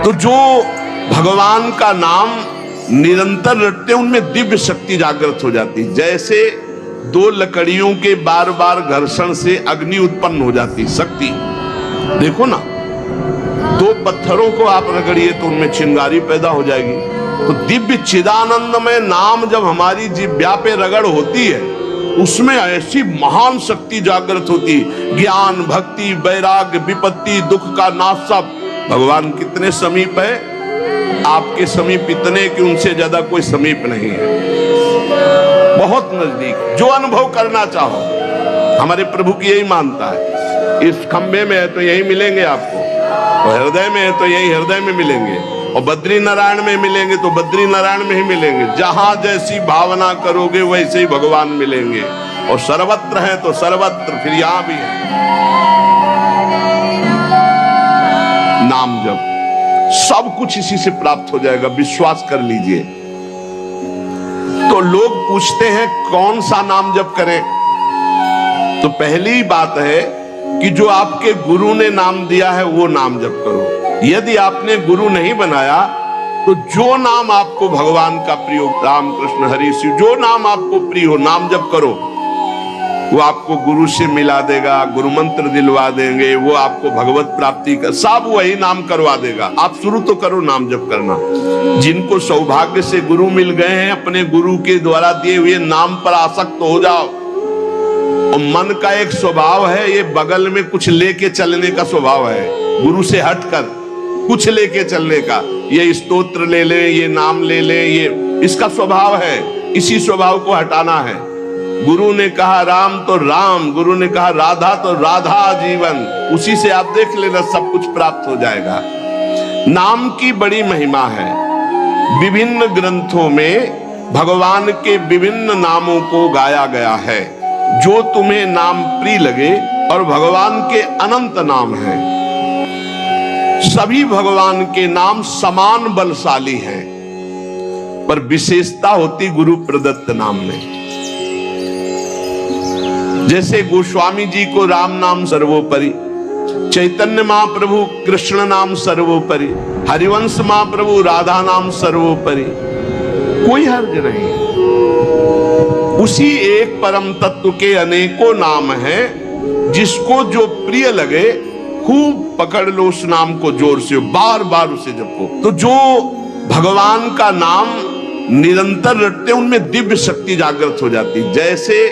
तो जो भगवान का नाम निरंतर रटते उनमें दिव्य शक्ति जागृत हो जाती। जैसे दो लकड़ियों के बार बार घर्षण से अग्नि उत्पन्न हो जाती शक्ति। देखो ना, दो पत्थरों को आप रगड़िए तो उनमें चिंगारी पैदा हो जाएगी। तो दिव्य चिदानंदमय नाम जब हमारी जिह्वा पे रगड़ होती है, उसमें ऐसी महान शक्ति जागृत होती। ज्ञान, भक्ति, वैराग्य, विपत्ति, दुख का नाश सब। भगवान कितने समीप है, आपके समीप इतने कि उनसे ज्यादा कोई समीप नहीं है, बहुत नजदीक। जो अनुभव करना चाहो, हमारे प्रभु की यही मानता है। इस खंबे में है तो यही मिलेंगे आपको, और हृदय में है तो यही हृदय में मिलेंगे, और बद्री नारायण में मिलेंगे तो बद्री नारायण में ही मिलेंगे। जहां जैसी भावना करोगे वैसे ही भगवान मिलेंगे। और सर्वत्र है तो सर्वत्र, फिर यहां भी है। नाम जप सब कुछ इसी से प्राप्त हो जाएगा, विश्वास कर लीजिए। तो लोग पूछते हैं कौन सा नाम जप करें, तो पहली बात है कि जो आपके गुरु ने नाम दिया है वो नाम जप करो। यदि आपने गुरु नहीं बनाया तो जो नाम आपको भगवान का प्रिय हो, राम कृष्ण हरि शिव, जो नाम आपको प्रिय हो नाम जप करो। वो आपको गुरु से मिला देगा, गुरु मंत्र दिलवा देंगे, वो आपको भगवत प्राप्ति का सब वही नाम करवा देगा। आप शुरू तो करो नाम जप करना। जिनको सौभाग्य से गुरु मिल गए हैं, अपने गुरु के द्वारा दिए हुए नाम पर आसक्त हो जाओ। और मन का एक स्वभाव है, ये बगल में कुछ लेके चलने का स्वभाव है, गुरु से हटकर कुछ लेके चलने का। ये स्तोत्र ले ले, ये नाम ले ले, ये इसका स्वभाव है। इसी स्वभाव को हटाना है। गुरु ने कहा राम तो राम, गुरु ने कहा राधा तो राधा जीवन, उसी से आप देख लेना सब कुछ प्राप्त हो जाएगा। नाम की बड़ी महिमा है। विभिन्न ग्रंथों में भगवान के विभिन्न नामों को गाया गया है। जो तुम्हें नाम प्रिय लगे, और भगवान के अनंत नाम हैं। सभी भगवान के नाम समान बलशाली हैं, पर विशेषता होती गुरु प्रदत्त नाम में। जैसे गोस्वामी जी को राम नाम सर्वोपरि, चैतन्य महाप्रभु कृष्ण नाम सर्वोपरि, हरिवंश महाप्रभु राधा नाम सर्वोपरि, कोई हर्ज नहीं। उसी एक परम तत्व के अनेकों नाम हैं, जिसको जो प्रिय लगे खूब पकड़ लो उस नाम को, जोर से बार बार उसे जपो। तो जो भगवान का नाम निरंतर रटते उनमें दिव्य शक्ति जागृत हो जाती। जैसे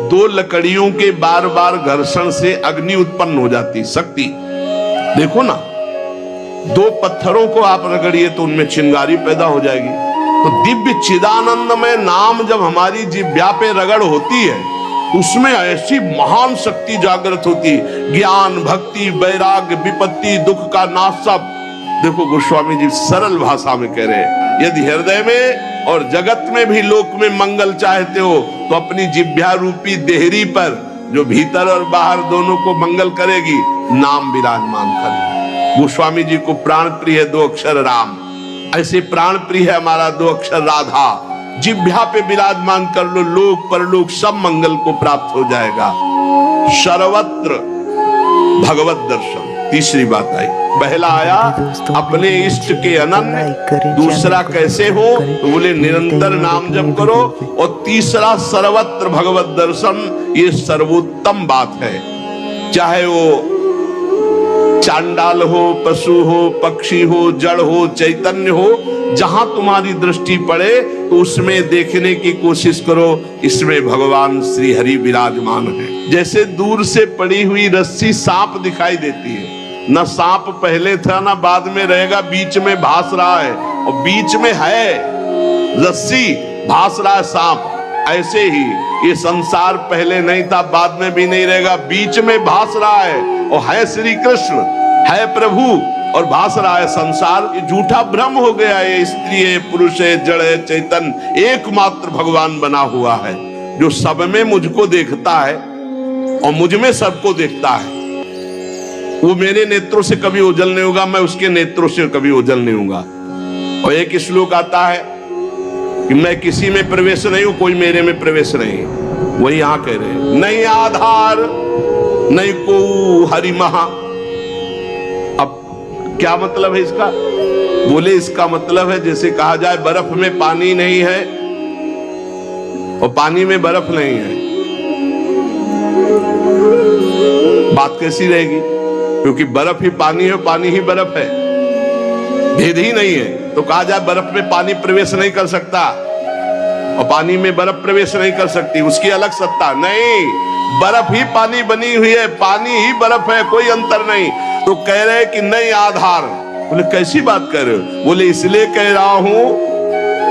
दो लकड़ियों के बार बार घर्षण से अग्नि उत्पन्न हो जाती शक्ति। देखो ना, दो पत्थरों को आप रगड़िए तो उनमें चिंगारी पैदा हो जाएगी। तो दिव्य चिदानंदमय नाम जब हमारी जिह्वा पे रगड़ होती है, उसमें ऐसी महान शक्ति जागृत होती। ज्ञान, भक्ति, वैराग्य, विपत्ति, दुख का नाश सब। देखो गोस्वामी जी सरल भाषा में कह रहे हैं, यदि हृदय में और जगत में भी लोक में मंगल चाहते हो तो अपनी जिह्वा रूपी देहरी पर, जो भीतर और बाहर दोनों को मंगल करेगी, नाम विराजमान कर। गोस्वामी जी को प्राण प्रिय है 2 अक्षर राम, ऐसे प्राण प्रिय है हमारा 2 अक्षर राधा। जिह्वा पे विराजमान कर लो, लोक परलोक सब मंगल को प्राप्त हो जाएगा। सर्वत्र भगवत दर्शन। तीसरी बात आई, पहला आया अपने इष्ट के अनन्य, दूसरा कैसे हो तो बोले निरंतर नाम जप करो, और तीसरा सर्वत्र भगवत दर्शन। ये सर्वोत्तम बात है। चाहे वो चांडाल हो, पशु हो, पक्षी हो, जड़ हो, चैतन्य हो, जहां तुम्हारी दृष्टि पड़े तो उसमें देखने की कोशिश करो, इसमें भगवान श्री हरि विराजमान है। जैसे दूर से पड़ी हुई रस्सी सांप दिखाई देती है, न सांप पहले था न बाद में रहेगा, बीच में भास रहा है, और बीच में है रस्सी, भास रहा है सांप। ऐसे ही ये संसार पहले नहीं था, बाद में भी नहीं रहेगा, बीच में भास रहा है, और है श्री कृष्ण, है प्रभु, और भास रहा है संसार। ये झूठा भ्रम हो गया है। स्त्री है, पुरुष है, जड़ है, चैतन्य एकमात्र भगवान बना हुआ है, जो सब में मुझको देखता है और मुझ में सबको देखता है। वो मेरे नेत्रों से कभी ओझल नहीं होगा, मैं उसके नेत्रों से कभी ओझल नहीं होगा। और एक श्लोक आता है कि मैं किसी में प्रवेश नहीं हूं, कोई मेरे में प्रवेश नहीं। वही यहां कह रहे हैं, नहीं आधार नहीं को हरि महा। अब क्या मतलब है इसका? बोले इसका मतलब है जैसे कहा जाए बर्फ में पानी नहीं है और पानी में बर्फ नहीं है, बात कैसी रहेगी? क्योंकि बर्फ ही पानी है, पानी ही बर्फ है, भेद ही नहीं है। तो कहा जाए बर्फ में पानी प्रवेश नहीं कर सकता और पानी में बर्फ प्रवेश नहीं कर सकती, उसकी अलग सत्ता नहीं, बर्फ ही पानी बनी हुई है, पानी ही बर्फ है, कोई अंतर नहीं। तो कह रहे कि नहीं आधार। बोले कैसी बात कर रहे हो? बोले इसलिए कह रहा हूं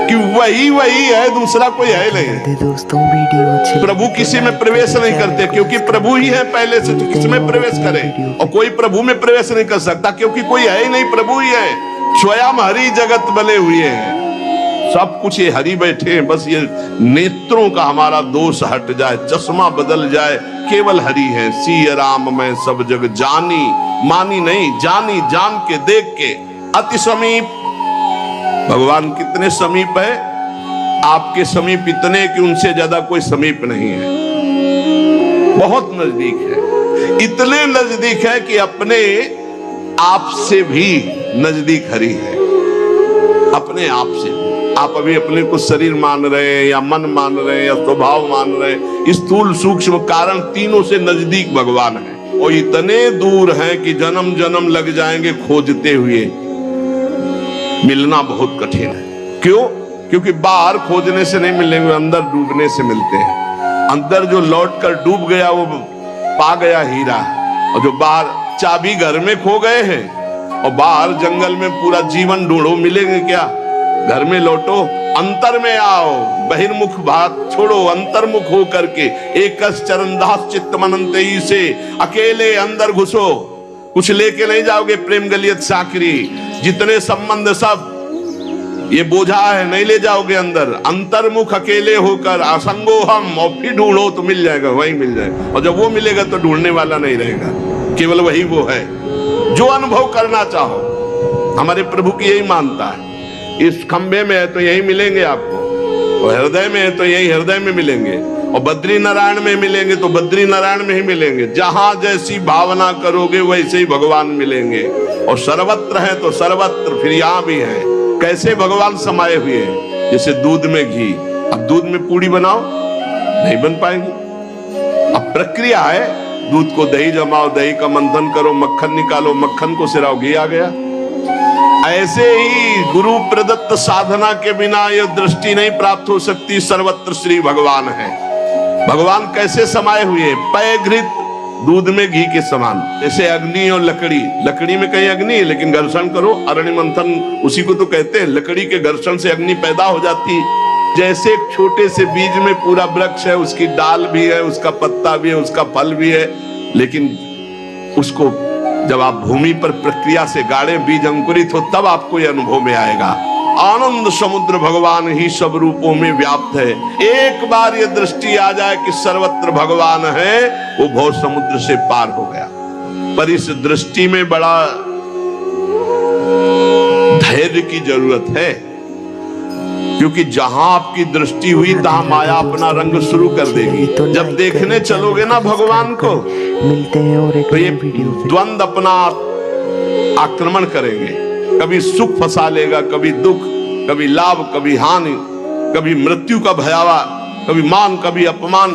कि वही है, दूसरा कोई है नहीं। दोस्तों वीडियो प्रभु किसी में प्रवेश नहीं करते क्योंकि प्रभु ही है पहले से, तो किसी में प्रवेश करे? और कोई प्रभु में प्रवेश नहीं कर सकता क्योंकि कोई है ही नहीं, प्रभु ही है, स्वयं हरि जगत बने हुए हैं, सब कुछ ये हरि बैठे हैं। बस ये नेत्रों का हमारा दोष हट जाए, चश्मा बदल जाए, केवल हरि है। सिय राम मैं सब जग जानी, मानी नहीं जानी, जान के देख के अति समीप। भगवान कितने समीप है? आपके समीप इतने कि उनसे ज्यादा कोई समीप नहीं है, बहुत नजदीक है, इतने नजदीक है कि अपने आप से भी नजदीक हरि है, अपने आप से। आप अभी अपने को शरीर मान रहे हैं या मन मान रहे हैं या स्वभाव मान रहे हैं, स्थूल सूक्ष्म कारण तीनों से नजदीक भगवान है और इतने दूर हैं कि जन्म जन्म लग जाएंगे खोजते हुए, मिलना बहुत कठिन है। क्यों? क्योंकि बाहर खोजने से नहीं मिलेंगे, अंदर डूबने से मिलते हैं। अंदर जो लौट कर डूब गया वो पा गया हीरा, और जो बाहर चाबी घर में खो गए हैं और बाहर जंगल में पूरा जीवन ढूंढो, मिलेंगे क्या? घर में लौटो, अंतर में आओ, बहिर्मुख बात छोड़ो, अंतर्मुख हो करके एक चरणदास चित्त मनंते ही से अकेले अंदर घुसो। कुछ लेके नहीं जाओगे, प्रेम गलियत साकरी जितने संबंध सब ये बोझा है, नहीं ले जाओगे अंदर। अंतर्मुख अकेले होकर असंगो हम, और फिर ढूंढो तो मिल जाएगा, वही मिल जाएगा। और जब वो मिलेगा तो ढूंढने वाला नहीं रहेगा, केवल वही वो है जो अनुभव करना चाहो। हमारे प्रभु की यही मानता है, इस खंबे में है तो यही मिलेंगे आपको, और हृदय में है तो यही हृदय में मिलेंगे, और बद्री नारायण में मिलेंगे तो बद्री नारायण में ही मिलेंगे। जहां जैसी भावना करोगे वैसे ही भगवान मिलेंगे, और सर्वत्र है तो सर्वत्र फिर यहां भी है। कैसे भगवान समाये हुए हैं? जैसे दूध में घी। अब दूध में पूड़ी बनाओ, नहीं बन पाएंगी। अब प्रक्रिया है, दूध को दही जमाओ, दही का मंथन करो, मक्खन निकालो, मक्खन को सिराओ, घी आ गया। ऐसे ही गुरु प्रदत्त साधना के बिना यह दृष्टि नहीं प्राप्त हो सकती, सर्वत्र श्री भगवान है। भगवान कैसे समाये हुए? पय घृत, दूध में घी के समान। जैसे अग्नि और लकड़ी, लकड़ी में कहीं अग्नि है लेकिन घर्षण करो, अरण्य मंथन उसी को तो कहते हैं, लकड़ी के घर्षण से अग्नि पैदा हो जाती। जैसे एक छोटे से बीज में पूरा वृक्ष है, उसकी डाल भी है, उसका पत्ता भी है, उसका फल भी है, लेकिन उसको जब आप भूमि पर प्रक्रिया से गाड़े, बीज अंकुरित हो, तब आपको यह अनुभव में आएगा। आनंद समुद्र भगवान ही सब रूपों में व्याप्त है। एक बार ये दृष्टि आ जाए कि सर्वत्र भगवान है, वो भव समुद्र से पार हो गया। पर इस दृष्टि में बड़ा धैर्य की जरूरत है, क्योंकि जहां आपकी दृष्टि हुई तहां माया अपना रंग शुरू कर देगी। जब देखने चलोगे ना भगवान को, मिलते हैं और एक तो ये वीडियो द्वंद अपना आक्रमण करेंगे। कभी सुख फंसा लेगा, कभी दुख, कभी लाभ, कभी हानि, कभी मृत्यु का भयावा, कभी मान, कभी अपमान।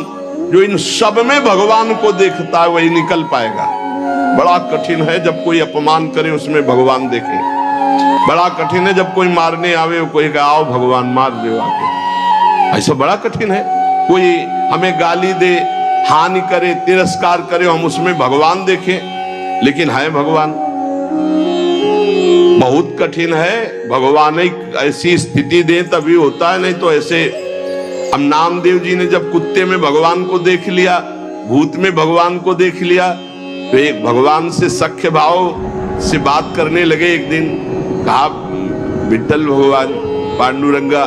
जो इन सब में भगवान को देखता है वही निकल पाएगा। बड़ा कठिन है जब कोई अपमान करे उसमें भगवान देखे। बड़ा कठिन है जब कोई मारने आवे, कोई कहे आओ भगवान मार दे आके। ऐसा बड़ा कठिन है। कोई हमें गाली दे, हानि करे, तिरस्कार करे, हम उसमें भगवान देखें, लेकिन है भगवान। बहुत कठिन है। भगवान एक ऐसी स्थिति दे तभी होता है, नहीं तो ऐसे। अब नामदेव जी ने जब कुत्ते में भगवान को देख लिया, भूत में भगवान को देख लिया, तो एक भगवान से सख्य भाव से बात करने लगे। एक दिन कहा, विठ्ठल भगवान, पांडुरंगा,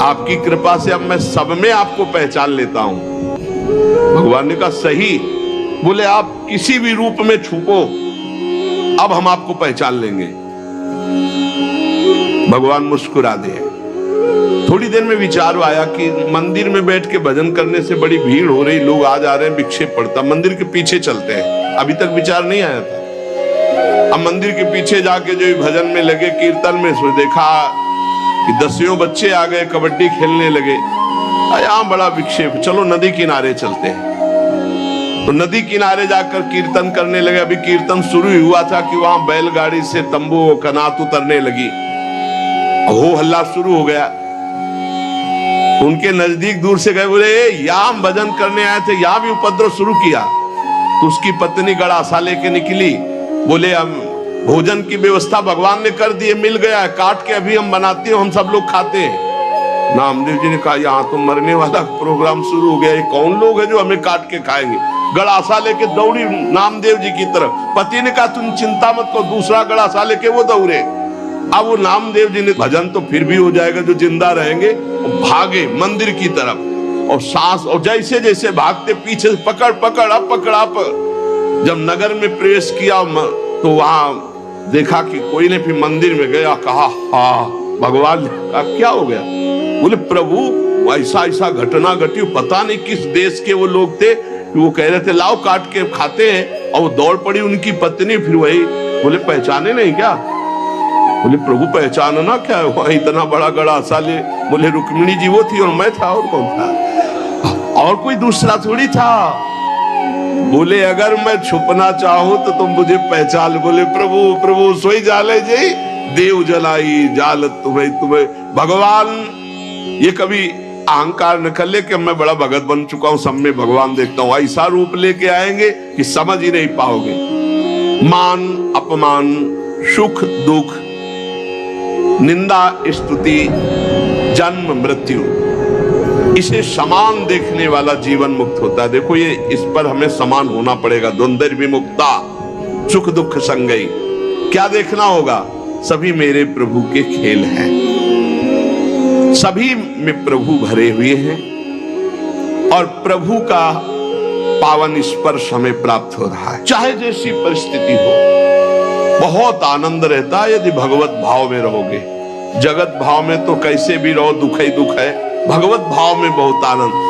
आपकी कृपा से अब मैं सब में आपको पहचान लेता हूं। भगवान ने कहा सही। बोले आप किसी भी रूप में छुपो, अब हम आपको पहचान लेंगे। भगवान मुस्कुरा दिए। थोड़ी देर में विचार आया कि मंदिर में बैठ के भजन करने से बड़ी भीड़ हो रही, लोग आ जा रहे हैं, विक्षेप पड़ता, मंदिर के पीछे चलते हैं। अभी तक विचार नहीं आया था। अब मंदिर के पीछे जाके जो भजन में लगे, कीर्तन में, सो देखा कि 10 बच्चे आ गए, कबड्डी खेलने लगे। यहाँ बड़ा विक्षेप, चलो नदी किनारे चलते हैं। तो नदी किनारे जाकर कीर्तन करने लगे। अभी कीर्तन शुरू ही हुआ था कि वहां बैलगाड़ी से तंबू कनात उतरने लगी, हो हल्ला शुरू हो गया। उनके नजदीक दूर से गए, बोले यहाँ हम भजन करने आए थे, यहाँ भी उपद्रव शुरू किया। तो उसकी पत्नी गड़ासा लेके निकली, बोले हम भोजन की व्यवस्था भगवान ने कर दी है, मिल गया है, काट के अभी हम बनाते हैं, हम सब लोग खाते हैं। नामदेव जी ने कहा यहाँ तो मरने वाला प्रोग्राम शुरू हो गया, ये कौन लोग है जो हमें काट के खाएंगे। गड़ासा लेके दौड़ी नामदेव जी की तरफ। पति ने कहा तुम चिंता मत करो, दूसरा गड़ासा लेके वो दौड़े। अब वो नामदेव जी ने भजन तो फिर भी हो जाएगा जो जिंदा रहेंगे, भागे मंदिर की तरफ। और सांस, और जैसे जैसे भागते पीछे से पकड़ पकड़ अब पकड़ा पर। जब नगर में प्रवेश किया तो वहां देखा कि कोई ने फिर मंदिर में गया, कहा हाँ भगवान, कहा क्या हो गया? बोले प्रभु ऐसा ऐसा घटना घटी, पता नहीं किस देश के वो लोग थे, वो कह रहे थे लाओ काट के खाते हैं, और वो दौड़ पड़ी उनकी पत्नी। फिर वही बोले पहचाने नहीं क्या? बोले प्रभु पहचानना क्या है, वहां इतना बड़ा गड़ासा ले। बोले रुक्मिणी जी वो थी और मैं था, और कौन था? और कोई दूसरा थोड़ी था। बोले अगर मैं छुपना चाहूं तो तुम मुझे पहचान। बोले प्रभु प्रभु सोई जाले जी देव जलाई जाल तुम्हें। भगवान ये कभी अहंकार न कर ले कि मैं बड़ा भगत बन चुका हूं, सब में भगवान देखता हूं। ऐसा रूप लेके आएंगे कि समझ ही नहीं पाओगे। मान अपमान, सुख दुख, निंदा स्तुति, जन्म मृत्यु, इसे समान देखने वाला जीवन मुक्त होता है। देखो ये इस पर हमें समान होना पड़ेगा। द्वंद्व विमुक्ता, सुख दुख संगई। क्या देखना होगा? सभी मेरे प्रभु के खेल हैं, सभी में प्रभु भरे हुए हैं, और प्रभु का पावन स्पर्श हमें प्राप्त हो रहा है। चाहे जैसी परिस्थिति हो, बहुत आनंद रहता है यदि भगवत भाव में रहोगे। जगत भाव में तो कैसे भी रहो दुख ही दुख है, भगवत भाव में बहुत आनंद।